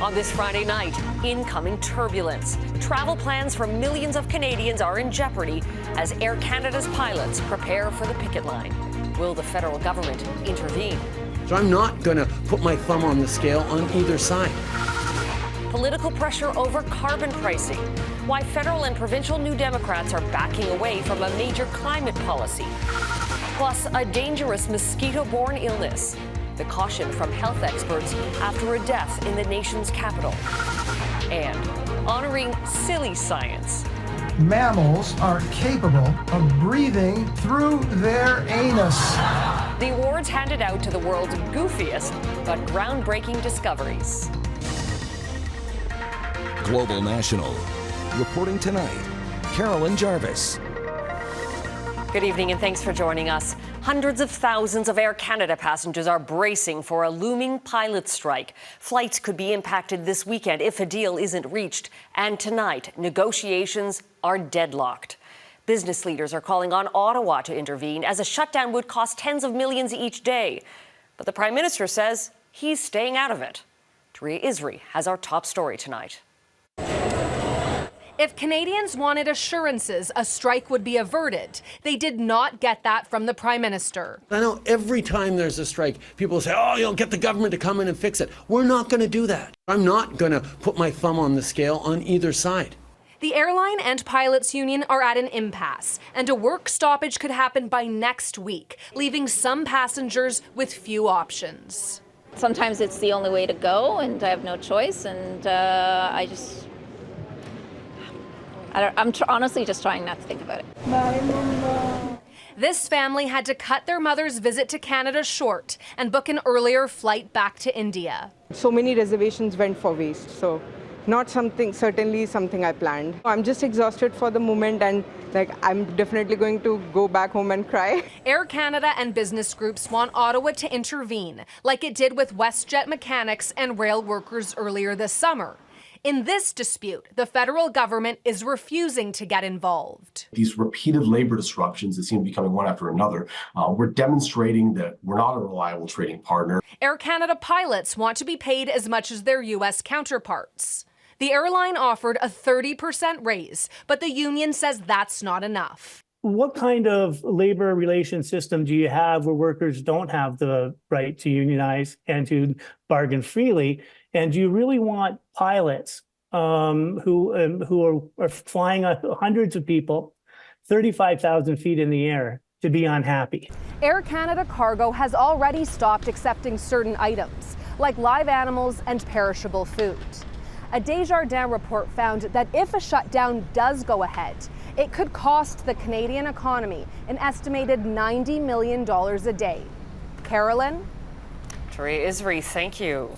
On this Friday night, incoming turbulence. Travel plans for millions of Canadians are in jeopardy as Air Canada's pilots prepare for the picket line. Will the federal government intervene? So I'm not going to put my thumb on the scale on either side. Political pressure over carbon pricing. Why federal and provincial New Democrats are backing away from a major climate policy. Plus, a dangerous mosquito-borne illness. The caution from health experts after a death in the nation's capital. And honoring silly science. Mammals are capable of breathing through their anus. The awards handed out to the world's goofiest but groundbreaking discoveries. Global National. Reporting tonight, Carolyn Jarvis. Good evening and thanks for joining us. Hundreds of thousands of Air Canada passengers are bracing for a looming pilot strike. Flights could be impacted this weekend if a deal isn't reached. And tonight, negotiations are deadlocked. Business leaders are calling on Ottawa to intervene as a shutdown would cost tens of millions each day. But the Prime Minister says he's staying out of it. Taria Isri has our top story tonight. If Canadians wanted assurances a strike would be averted, they did not get that from the Prime Minister. I know every time there's a strike, people say, get the government to come in and fix it. We're not going to do that. I'm not going to put my thumb on the scale on either side. The airline and pilots union are at an impasse, and a work stoppage could happen by next week, leaving some passengers with few options. Sometimes it's the only way to go, and I have no choice, and I'm honestly just trying not to think about it. Bye, Mama. This family had to cut their mother's visit to Canada short and book an earlier flight back to India. So many reservations went for waste, so certainly something I planned. I'm just exhausted for the moment, and I'm definitely going to go back home and cry. Air Canada and business groups want Ottawa to intervene, like it did with WestJet mechanics and rail workers earlier this summer. In this dispute, the federal government is refusing to get involved. These repeated labor disruptions that seem to be coming one after another, we're demonstrating that we're not a reliable trading partner. Air Canada pilots want to be paid as much as their U.S. counterparts. The airline offered a 30% raise, but the union says that's not enough. What kind of labor relations system do you have where workers don't have the right to unionize and to bargain freely? And do you really want pilots who are flying hundreds of people, 35,000 feet in the air, to be unhappy? Air Canada Cargo has already stopped accepting certain items, like live animals and perishable food. A Desjardins report found that if a shutdown does go ahead, it could cost the Canadian economy an estimated $90 million a day. Carolyn? Taria Isri, thank you.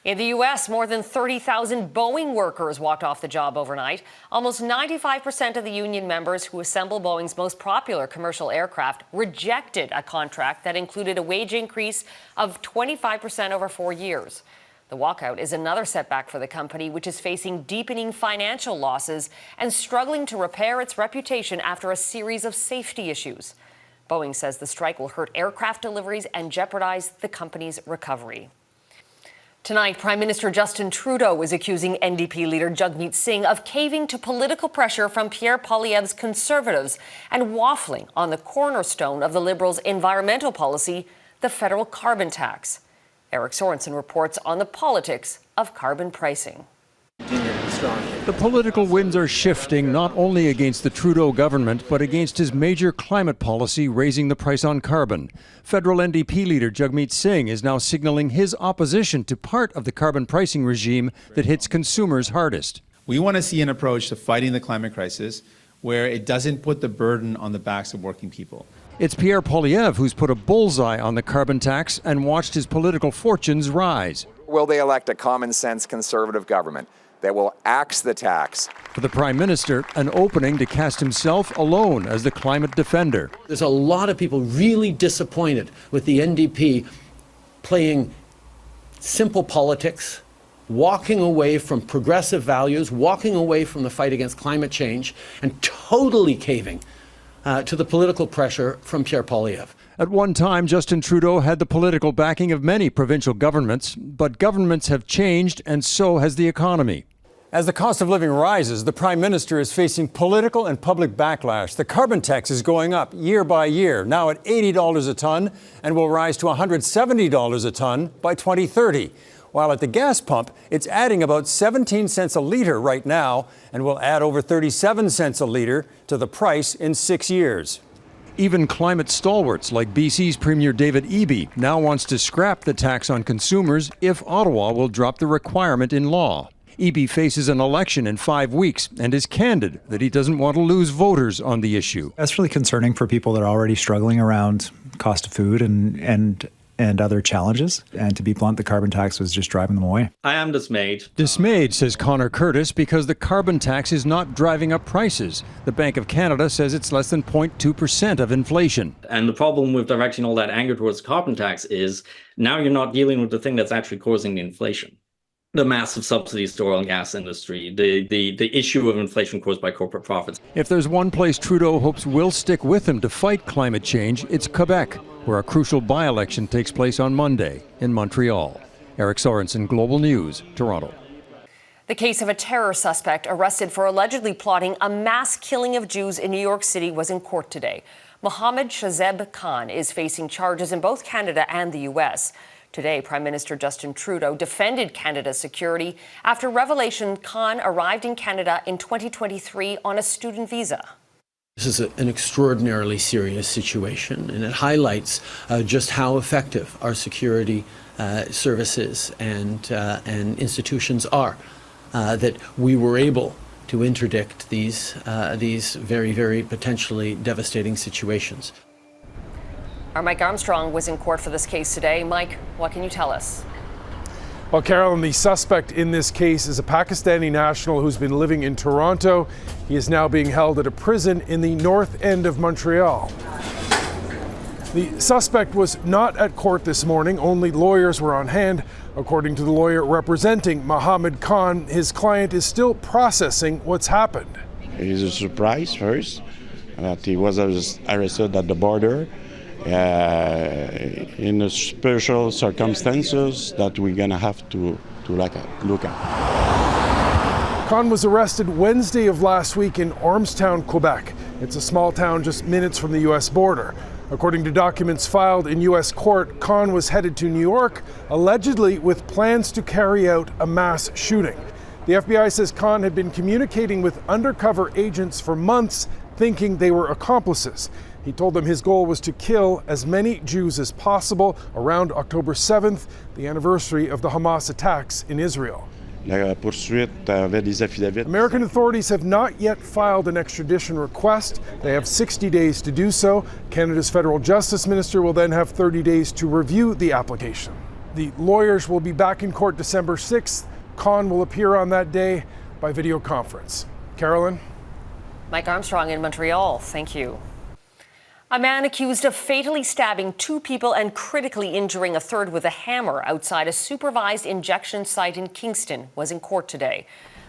In the U.S., more than 30,000 Boeing workers walked off the job overnight. Almost 95% of the union members who assemble Boeing's most popular commercial aircraft rejected a contract that included a wage increase of 25% over 4 years. The walkout is another setback for the company, which is facing deepening financial losses and struggling to repair its reputation after a series of safety issues. Boeing says the strike will hurt aircraft deliveries and jeopardize the company's recovery. Tonight, Prime Minister Justin Trudeau is accusing NDP leader Jagmeet Singh of caving to political pressure from Pierre Poilievre's Conservatives and waffling on the cornerstone of the Liberals' environmental policy, the federal carbon tax. Eric Sorensen reports on the politics of carbon pricing. The political winds are shifting not only against the Trudeau government, but against his major climate policy raising the price on carbon. Federal NDP leader Jagmeet Singh is now signaling his opposition to part of the carbon pricing regime that hits consumers hardest. We want to see an approach to fighting the climate crisis where it doesn't put the burden on the backs of working people. It's Pierre Poilievre who's put a bullseye on the carbon tax and watched his political fortunes rise. Will they elect a common-sense Conservative government that will axe the tax? For the Prime Minister, an opening to cast himself alone as the climate defender. There's a lot of people really disappointed with the NDP playing simple politics, walking away from progressive values, walking away from the fight against climate change, and totally caving to the political pressure from Pierre Poilievre. At one time, Justin Trudeau had the political backing of many provincial governments, but governments have changed, and so has the economy. As the cost of living rises, the Prime Minister is facing political and public backlash. The carbon tax is going up year by year, now at $80 a ton, and will rise to $170 a ton by 2030. While at the gas pump, it's adding about 17 cents a litre right now, and will add over 37 cents a litre to the price in 6 years. Even climate stalwarts like BC's Premier David Eby now wants to scrap the tax on consumers if Ottawa will drop the requirement in law. Eby faces an election in 5 weeks and is candid that he doesn't want to lose voters on the issue. That's really concerning for people that are already struggling around cost of food and other challenges. And to be blunt, the carbon tax was just driving them away. I am dismayed. Dismayed, says Connor Curtis, because the carbon tax is not driving up prices. The Bank of Canada says it's less than 0.2% of inflation. And the problem with directing all that anger towards the carbon tax is now you're not dealing with the thing that's actually causing the inflation. The massive subsidies to oil and gas industry, the issue of inflation caused by corporate profits. If there's one place Trudeau hopes will stick with him to fight climate change, it's Quebec, where a crucial by-election takes place on Monday in Montreal. Eric Sorensen, Global News, Toronto. The case of a terror suspect arrested for allegedly plotting a mass killing of Jews in New York City was in court today. Mohammed Shahzeb Khan is facing charges in both Canada and the U.S. Today, Prime Minister Justin Trudeau defended Canada's security after revelation Khan arrived in Canada in 2023 on a student visa. This is an extraordinarily serious situation, and it highlights just how effective our security services and institutions are. That we were able to interdict these very, very potentially devastating situations. Our Mike Armstrong was in court for this case today. Mike, what can you tell us? Well, Carolyn, the suspect in this case is a Pakistani national who's been living in Toronto. He is now being held at a prison in the north end of Montreal. The suspect was not at court this morning. Only lawyers were on hand. According to the lawyer representing Mohammed Khan, his client is still processing what's happened. It is a surprise first that he was arrested at the border. In special circumstances that we're going to have to look at. Khan was arrested Wednesday of last week in Ormstown, Quebec. It's a small town just minutes from the U.S. border. According to documents filed in U.S. court, Khan was headed to New York, allegedly with plans to carry out a mass shooting. The FBI says Khan had been communicating with undercover agents for months, thinking they were accomplices. He told them his goal was to kill as many Jews as possible around October 7th, the anniversary of the Hamas attacks in Israel. American authorities have not yet filed an extradition request. They have 60 days to do so. Canada's federal justice minister will then have 30 days to review the application. The lawyers will be back in court December 6th. Khan will appear on that day by video conference. Carolyn? Mike Armstrong in Montreal, thank you. A man accused of fatally stabbing 2 people and critically injuring a third with a hammer outside a supervised injection site in Kingston was in court today.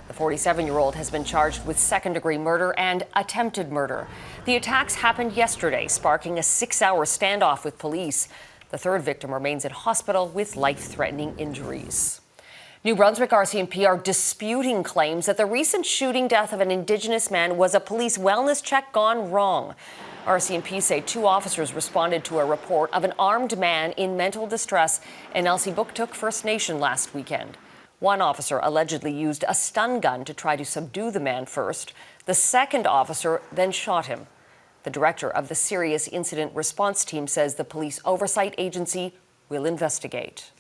The 47-year-old has been charged with second-degree murder and attempted murder. The attacks happened yesterday, sparking a 6-hour standoff with police. The third victim remains in hospital with life-threatening injuries. New Brunswick RCMP are disputing claims that the recent shooting death of an Indigenous man was a police wellness check gone wrong. RCMP say 2 officers responded to a report of an armed man in mental distress in Elsipogtog First Nation last weekend. One officer allegedly used a stun gun to try to subdue the man first. The second officer then shot him. The director of the Serious Incident Response Team says the police oversight agency will investigate.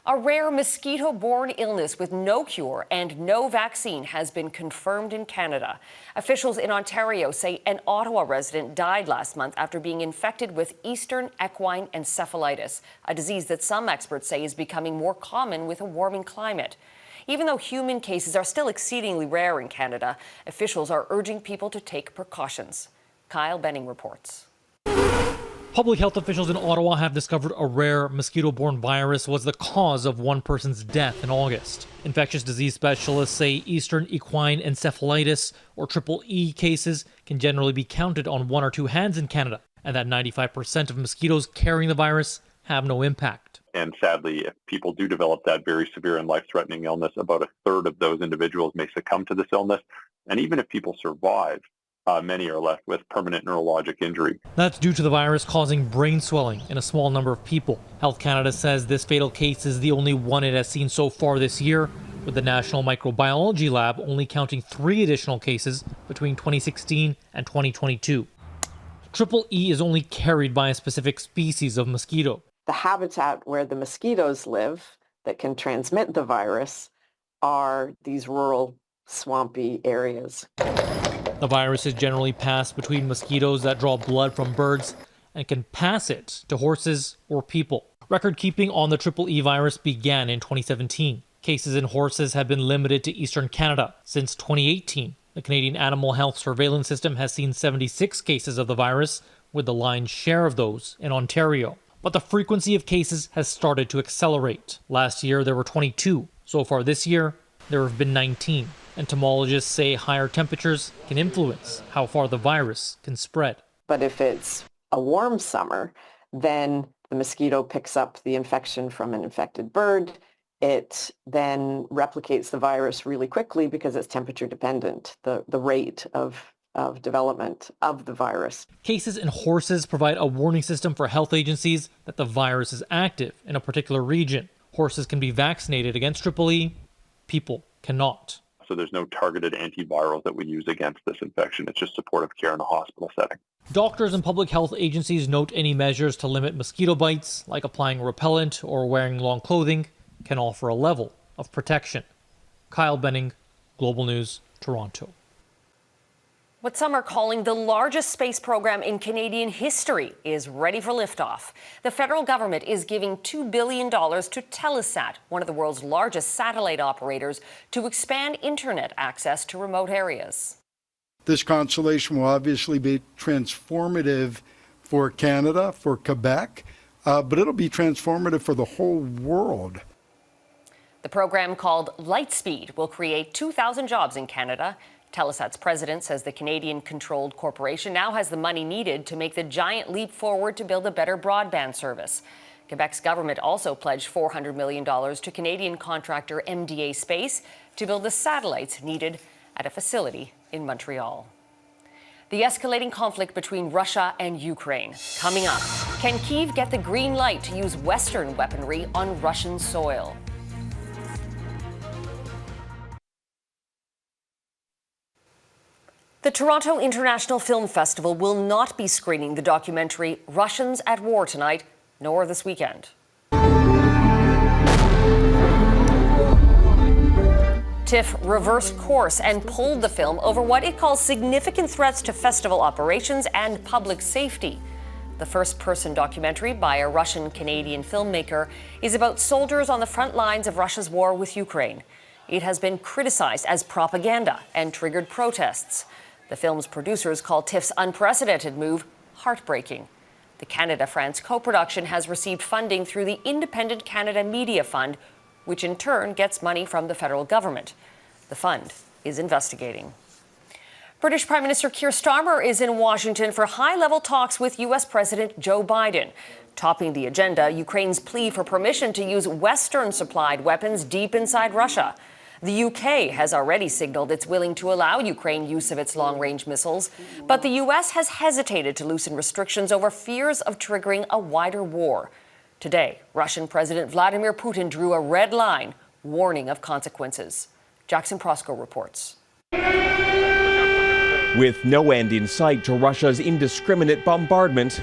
A rare mosquito-borne illness with no cure and no vaccine has been confirmed in Canada. Officials in Ontario say an Ottawa resident died last month after being infected with Eastern equine encephalitis, a disease that some experts say is becoming more common with a warming climate. Even though human cases are still exceedingly rare in Canada, officials are urging people to take precautions. Kyle Benning reports. Public health officials in Ottawa have discovered a rare mosquito-borne virus was the cause of one person's death in August. Infectious disease specialists say Eastern equine encephalitis, or triple E cases, can generally be counted on 1 or 2 hands in Canada. and that 95% of mosquitoes carrying the virus have no impact. And sadly, if people do develop that very severe and life-threatening illness, about a third of those individuals may succumb to this illness. And even if people survive, many are left with permanent neurologic injury. That's due to the virus causing brain swelling in a small number of people. Health Canada says this fatal case is the only one it has seen so far this year, with the National Microbiology Lab only counting 3 additional cases between 2016 and 2022. Triple E is only carried by a specific species of mosquito. The habitat where the mosquitoes live that can transmit the virus are these rural, swampy areas. The virus is generally passed between mosquitoes that draw blood from birds and can pass it to horses or people. Record keeping on the Triple E virus began in 2017. Cases in horses have been limited to eastern Canada. Since 2018, the Canadian Animal Health Surveillance System has seen 76 cases of the virus, with the lion's share of those in Ontario. But the frequency of cases has started to accelerate. Last year, there were 22. So far this year, there have been 19. Entomologists say higher temperatures can influence how far the virus can spread. But if it's a warm summer, then the mosquito picks up the infection from an infected bird. It then replicates the virus really quickly because it's temperature dependent, the rate of development of the virus. Cases in horses provide a warning system for health agencies that the virus is active in a particular region. Horses can be vaccinated against Triple E, people cannot. So there's no targeted antivirals that we use against this infection. It's just supportive care in a hospital setting. Doctors and public health agencies note any measures to limit mosquito bites, like applying repellent or wearing long clothing, can offer a level of protection. Kyle Benning, Global News, Toronto. What some are calling the largest space program in Canadian history is ready for liftoff. The federal government is giving $2 billion to Telesat, one of the world's largest satellite operators, to expand internet access to remote areas. This constellation will obviously be transformative for Canada, for Quebec, but it'll be transformative for the whole world. The program, called Lightspeed, will create 2,000 jobs in Canada. Telesat's president says the Canadian-controlled corporation now has the money needed to make the giant leap forward to build a better broadband service. Quebec's government also pledged $400 million to Canadian contractor MDA Space to build the satellites needed at a facility in Montreal. The escalating conflict between Russia and Ukraine. Coming up, can Kyiv get the green light to use Western weaponry on Russian soil? The Toronto International Film Festival will not be screening the documentary Russians at War tonight, nor this weekend. TIFF reversed course and pulled the film over what it calls significant threats to festival operations and public safety. The first-person documentary by a Russian-Canadian filmmaker is about soldiers on the front lines of Russia's war with Ukraine. It has been criticized as propaganda and triggered protests. The film's producers call TIFF's unprecedented move heartbreaking. The Canada-France co-production has received funding through the Independent Canada Media Fund, which in turn gets money from the federal government. The fund is investigating. British Prime Minister Keir Starmer is in Washington for high-level talks with U.S. President Joe Biden. Topping the agenda, Ukraine's plea for permission to use Western-supplied weapons deep inside Russia. The UK has already signaled it's willing to allow Ukraine use of its long-range missiles, but the US has hesitated to loosen restrictions over fears of triggering a wider war. Today, Russian President Vladimir Putin drew a red line, warning of consequences. Jackson Prosko reports. With no end in sight to Russia's indiscriminate bombardment,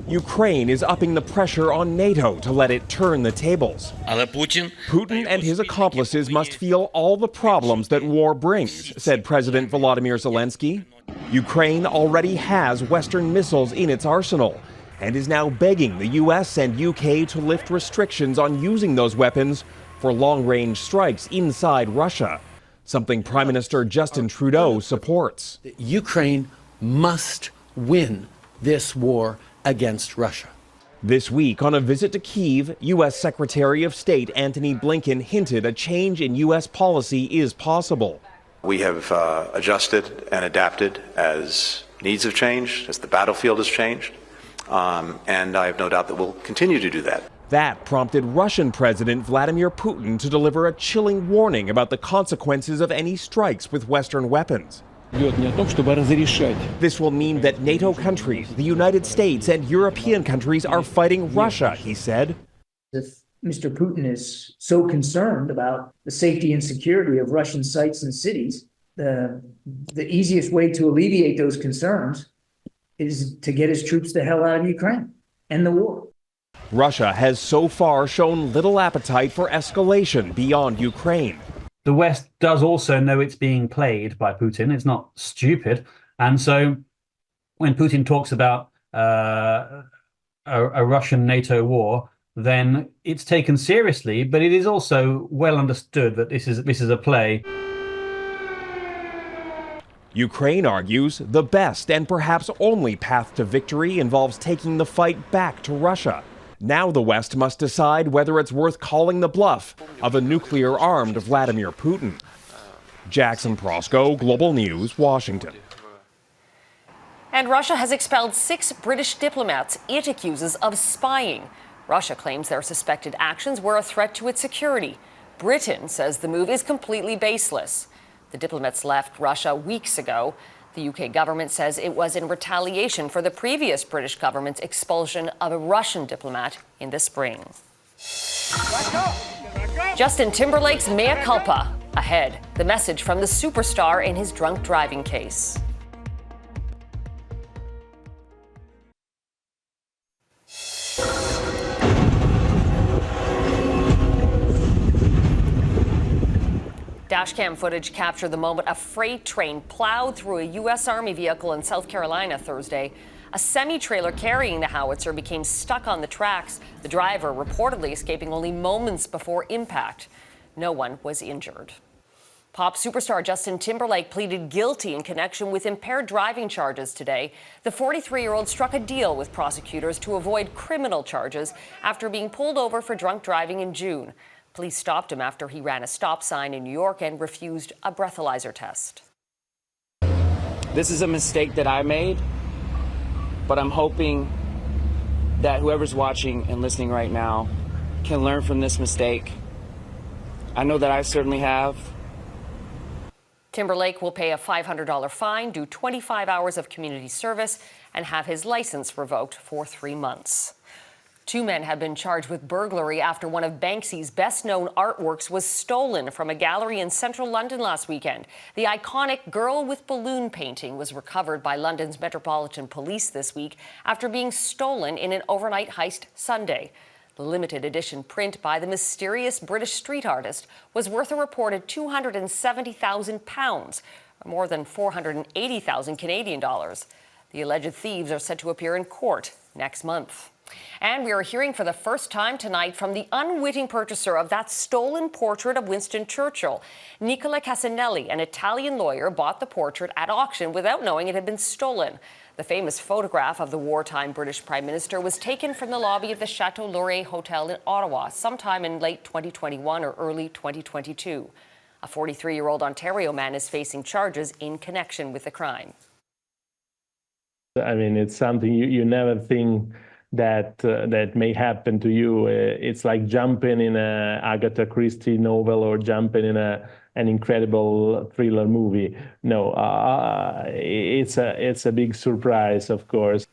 Ukraine is upping the pressure on NATO to let it turn the tables. Putin and his accomplices must feel all the problems that war brings, said President Volodymyr Zelensky. Ukraine already has Western missiles in its arsenal and is now begging the US and UK to lift restrictions on using those weapons for long-range strikes inside Russia, something Prime Minister Justin Trudeau supports. Ukraine must win this war against Russia. This week, on a visit to Kyiv, U.S. Secretary of State Antony Blinken hinted a change in U.S. policy is possible. We have adjusted and adapted as needs have changed, as the battlefield has changed, and I have no doubt that we'll continue to do that. That prompted Russian President Vladimir Putin to deliver a chilling warning about the consequences of any strikes with Western weapons. This will mean that NATO countries, the United States, and European countries are fighting Russia, he said. If Mr. Putin is so concerned about the safety and security of Russian sites and cities, the easiest way to alleviate those concerns is to get his troops the hell out of Ukraine, end the war. Russia has so far shown little appetite for escalation beyond Ukraine. The West does also know it's being played by Putin. It's not stupid. And so when Putin talks about a Russian NATO war, then it's taken seriously, but it is also well understood that this is a play. Ukraine argues the best and perhaps only path to victory involves taking the fight back to Russia. Now the West must decide whether it's worth calling the bluff of a nuclear-armed Vladimir Putin. Jackson Prosco, Global News, Washington. And Russia has expelled 6 British diplomats it accuses of spying. Russia claims their suspected actions were a threat to its security. Britain says the move is completely baseless. The diplomats left Russia weeks ago. The UK government says it was in retaliation for the previous British government's expulsion of a Russian diplomat in the spring. Justin Timberlake's mea culpa ahead. The message from the superstar in his drunk driving case. Dashcam footage captured the moment a freight train plowed through a U.S. Army vehicle in South Carolina Thursday. A semi-trailer carrying the howitzer became stuck on the tracks, the driver reportedly escaping only moments before impact. No one was injured. Pop superstar Justin Timberlake pleaded guilty in connection with impaired driving charges today. The 43-year-old struck a deal with prosecutors to avoid criminal charges after being pulled over for drunk driving in June. Police stopped him after he ran a stop sign in New York and refused a breathalyzer test. This is a mistake that I made, but I'm hoping that whoever's watching and listening right now can learn from this mistake. I know that I certainly have. Timberlake will pay a $500 fine, do 25 hours of community service, and have his license revoked for 3 months. 2 men have been charged with burglary after one of Banksy's best-known artworks was stolen from a gallery in central London last weekend. The iconic Girl with Balloon painting was recovered by London's Metropolitan Police this week after being stolen in an overnight heist Sunday. The limited edition print by the mysterious British street artist was worth a reported £270,000, or more than 480,000 Canadian dollars. The alleged thieves are set to appear in court next month. And we are hearing for the first time tonight from the unwitting purchaser of that stolen portrait of Winston Churchill. Nicola Casanelli, an Italian lawyer, bought the portrait at auction without knowing it had been stolen. The famous photograph of the wartime British Prime Minister was taken from the lobby of the Chateau Laurier Hotel in Ottawa sometime in late 2021 or early 2022. A 43-year-old Ontario man is facing charges in connection with the crime. I mean, it's something you never think that may happen to you. It's like jumping in a Agatha Christie novel or jumping in an incredible thriller movie. No, it's a big surprise, of course.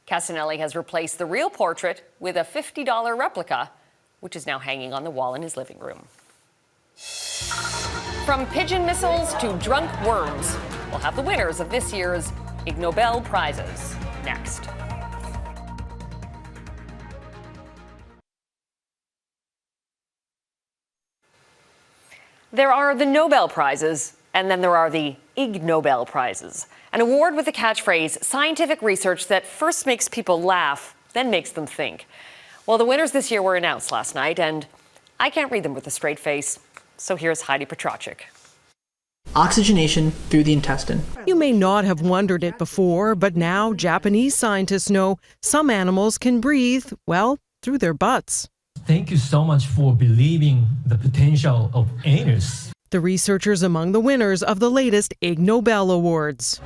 Casanelli has replaced the real portrait with a $50 replica, which is now hanging on the wall in his living room. From pigeon missiles to drunk worms, we'll have the winners of this year's Ig Nobel Prizes next. There are the Nobel Prizes, and then there are the Ig Nobel Prizes, an award with the catchphrase, scientific research that first makes people laugh, then makes them think. Well, the winners this year were announced last night, and I can't read them with a straight face, so here's Heidi Petracek. Oxygenation through the intestine. You may not have wondered it before, but now Japanese scientists know some animals can breathe, well, through their butts. Thank you so much for believing the potential of anus. The researchers among the winners of the latest Ig Nobel Awards.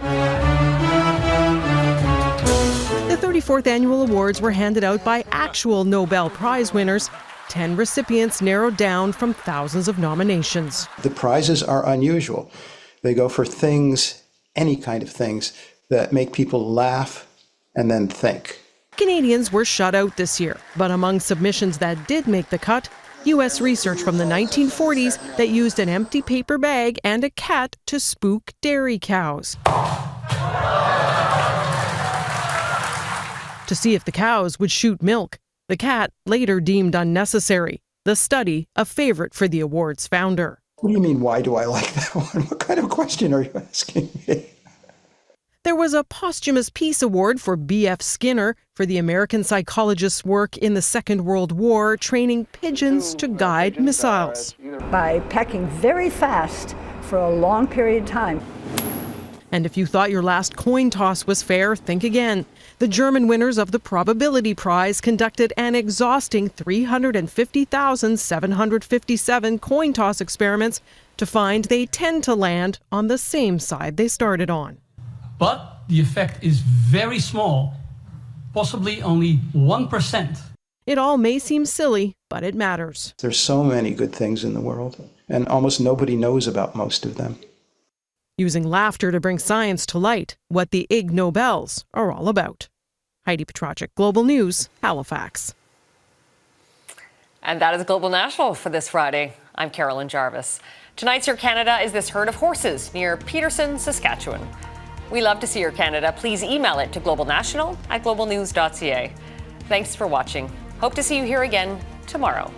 44th annual awards were handed out by actual Nobel Prize winners. 10 recipients narrowed down from thousands of nominations. The prizes are unusual. They go for things, any kind of things, that make people laugh and then think. Canadians were shut out this year, but among submissions that did make the cut, U.S. research from the 1940s that used an empty paper bag and a cat to spook dairy cows. To see if the cows would shoot milk. The cat later deemed unnecessary. The study, a favorite for the award's founder. What do you mean, why do I like that one? What kind of question are you asking me? There was a posthumous peace award for B.F. Skinner for the American psychologist's work in the Second World War training pigeons to guide missiles. By pecking very fast for a long period of time. And if you thought your last coin toss was fair, think again. The German winners of the Probability Prize conducted an exhausting 350,757 coin toss experiments to find they tend to land on the same side they started on. But the effect is very small, possibly only 1%. It all may seem silly, but it matters. There's so many good things in the world, and almost nobody knows about most of them. Using laughter to bring science to light, what the Ig Nobels are all about. Heidi Petracek, Global News, Halifax. And that is Global National for this Friday. I'm Carolyn Jarvis. Tonight's Your Canada is this herd of horses near Peterson, Saskatchewan. We love to see your Canada. Please email it to globalnational@globalnews.ca. Thanks for watching. Hope to see you here again tomorrow.